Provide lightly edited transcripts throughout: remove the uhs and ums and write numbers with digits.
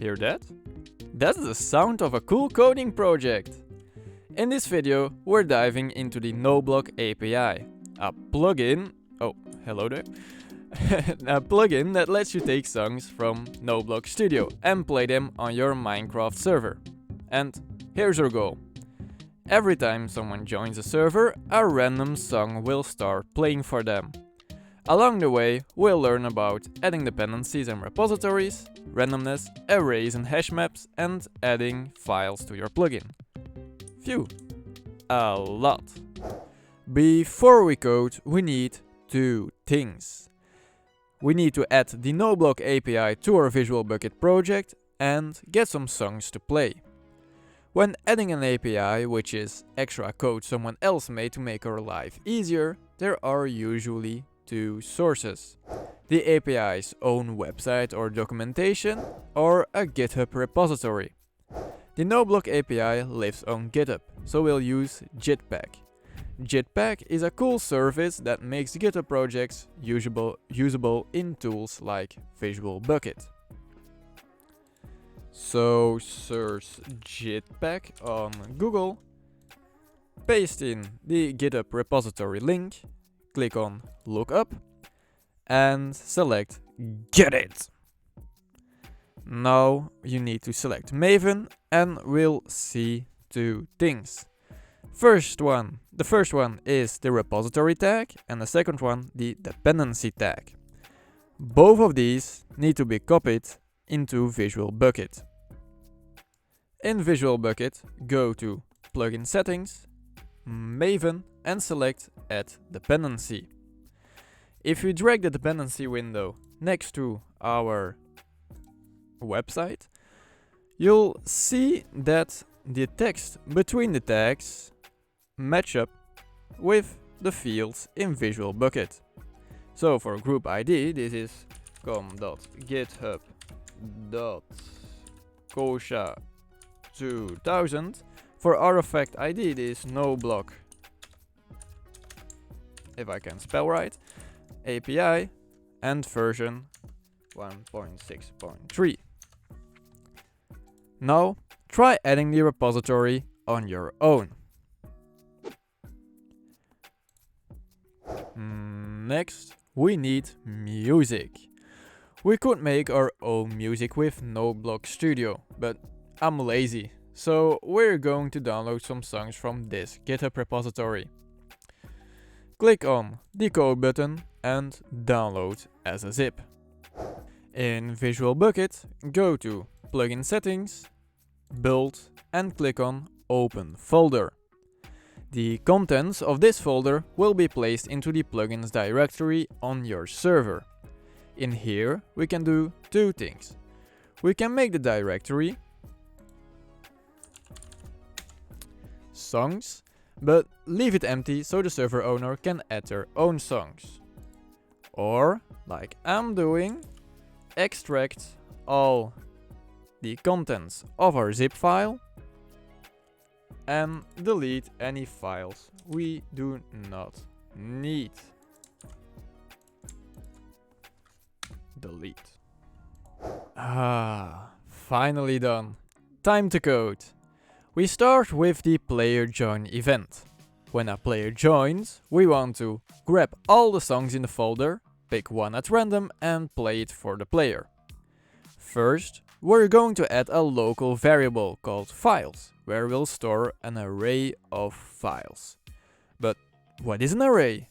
Hear that? That's the sound of a cool coding project! In this video, we're diving into the NoteBlockAPI, a plugin. Oh, hello there. A plugin that lets you take songs from NoteBlock Studio and play them on your Minecraft server. And here's our goal. Every time someone joins a server, a random song will start playing for them. Along the way, we'll learn about adding dependencies and repositories, randomness, arrays and hash maps, and adding files to your plugin. Phew, a lot. Before we code, we need two things. We need to add the NoteBlockAPI to our Visual Bukkit project and get some songs to play. When adding an API, which is extra code someone else made to make our life easier, there are usually two sources: the API's own website or documentation, or a GitHub repository. The NoteBlockAPI lives on GitHub, so we'll use Jetpack. Jetpack is a cool service that makes GitHub projects usable in tools like Visual Bukkit. So search Jetpack on Google, paste in the GitHub repository link, click on Lookup, and select Get It! Now you need to select Maven, and we'll see two things. The first one is the repository tag, and the second one the dependency tag. Both of these need to be copied into Visual Bukkit. In Visual Bukkit, go to Plugin Settings, Maven, and select Add Dependency. If you drag the dependency window next to our website, you'll see that the text between the tags match up with the fields in Visual Bukkit. So for group ID, this is com.github.kosha2000. For artifact ID, this is NoteBlock, if I can spell right, API, and version 1.6.3. Now try adding the repository on your own. Next, we need music. We could make our own music with NoteBlock Studio, but I'm lazy, so we're going to download some songs from this GitHub repository. Click on the code button and download as a zip. In Visual Bukkit, go to Plugin Settings, Build, and click on Open Folder. The contents of this folder will be placed into the plugins directory on your server. In here, we can do two things. We can make the directory songs, but leave it empty so the server owner can add their own songs. Or, like I'm doing, extract all the contents of our zip file and delete any files we do not need. Delete. Finally done. Time to code. We start with the player join event. When a player joins, we want to grab all the songs in the folder, pick one at random, and play it for the player. First, we're going to add a local variable called files, where we'll store an array of files. But what is an array?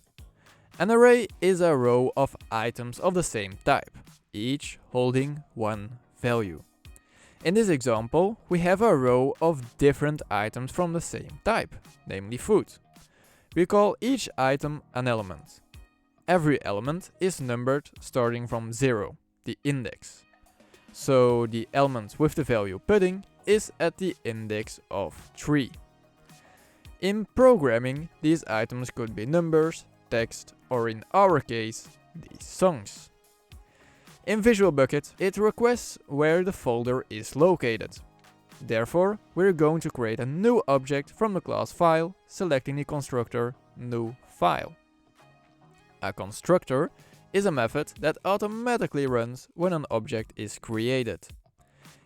An array is a row of items of the same type, each holding one value. In this example, we have a row of different items from the same type, namely food. We call each item an element. Every element is numbered starting from 0, the index. So the element with the value pudding is at the index of 3. In programming, these items could be numbers, text, or in our case, these songs. In Visual Bukkit, it requests where the folder is located. Therefore, we're going to create a new object from the class file, selecting the constructor new file. A constructor is a method that automatically runs when an object is created.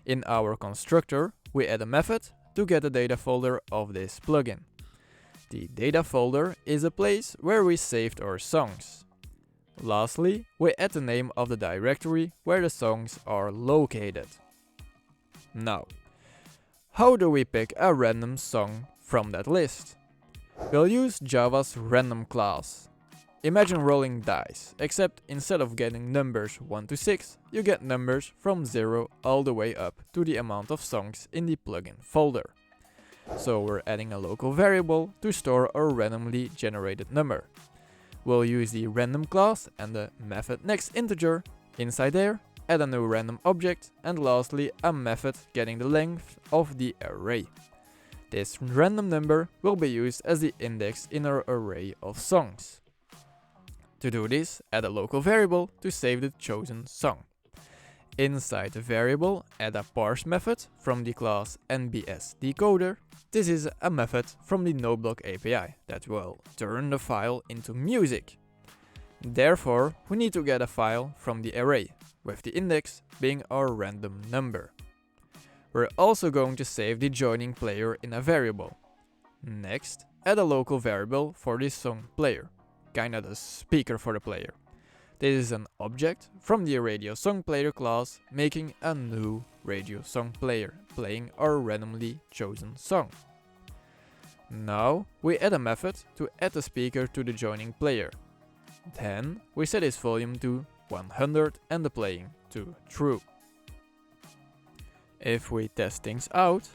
In our constructor, we add a method to get the data folder of this plugin. The data folder is a place where we saved our songs. Lastly, we add the name of the directory where the songs are located. Now, how do we pick a random song from that list? We'll use Java's random class. Imagine rolling dice, except instead of getting numbers 1 to 6, you get numbers from 0 all the way up to the amount of songs in the plugin folder. So we're adding a local variable to store our randomly generated number. We'll use the random class and the method next integer. Inside there, add a new random object, and lastly a method getting the length of the array. This random number will be used as the index in our array of songs. To do this, add a local variable to save the chosen song. Inside the variable, add a parse method from the class NBSDecoder. This is a method from the NoteBlockAPI that will turn the file into music. Therefore, we need to get a file from the array, with the index being our random number. We're also going to save the joining player in a variable. Next, add a local variable for the song player, kinda the speaker for the player. This is an object from the radio song player class, making a new radio song player, playing our randomly chosen song. Now, we add a method to add the speaker to the joining player. Then, we set its volume to 100 and the playing to true. If we test things out,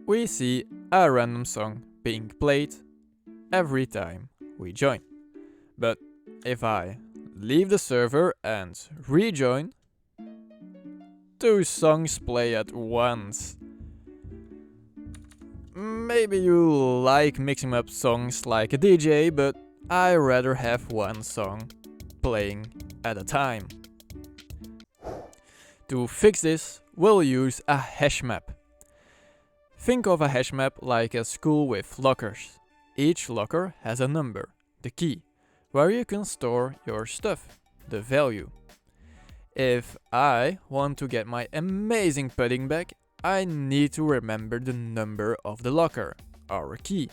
we see a random song being played every time we join. But if I leave the server and rejoin, 2 songs play at once. Maybe you like mixing up songs like a DJ, but I rather have one song playing at a time. To fix this, we'll use a hash map. Think of a hash map like a school with lockers. Each locker has a number, the key, where you can store your stuff, the value. If I want to get my amazing pudding back, I need to remember the number of the locker, our key.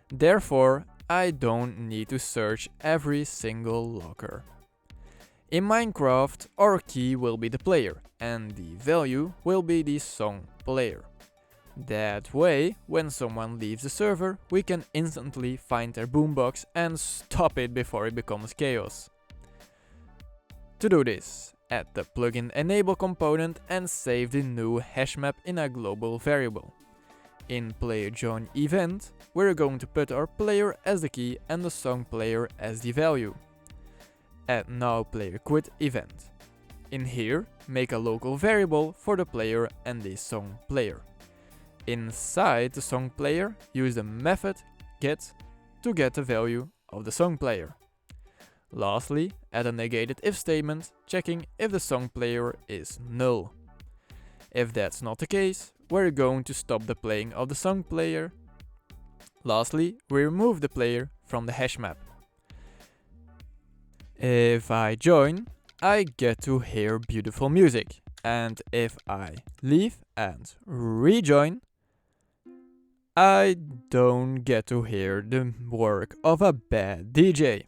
Therefore, I don't need to search every single locker. In Minecraft, our key will be the player, and the value will be the song player. That way, when someone leaves the server, we can instantly find their boombox and stop it before it becomes chaos. To do this, add the plugin enable component and save the new hash map in a global variable. In player join event, we're going to put our player as the key and the song player as the value. Add now player quit event. In here, make a local variable for the player and the song player. Inside the song player, use the method get to get the value of the song player. Lastly, add a negated if statement, checking if the song player is null. If that's not the case, we're going to stop the playing of the song player. Lastly, we remove the player from the hash map. If I join, I get to hear beautiful music, and if I leave and rejoin, I don't get to hear the work of a bad DJ.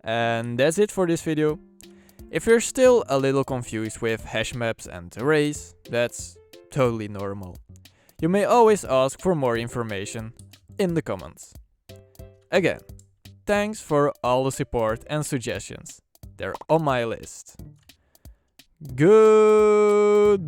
And that's it for this video. If you're still a little confused with hash maps and arrays, that's totally normal. You may always ask for more information in the comments. Again, thanks for all the support and suggestions. They're on my list. Goodbye.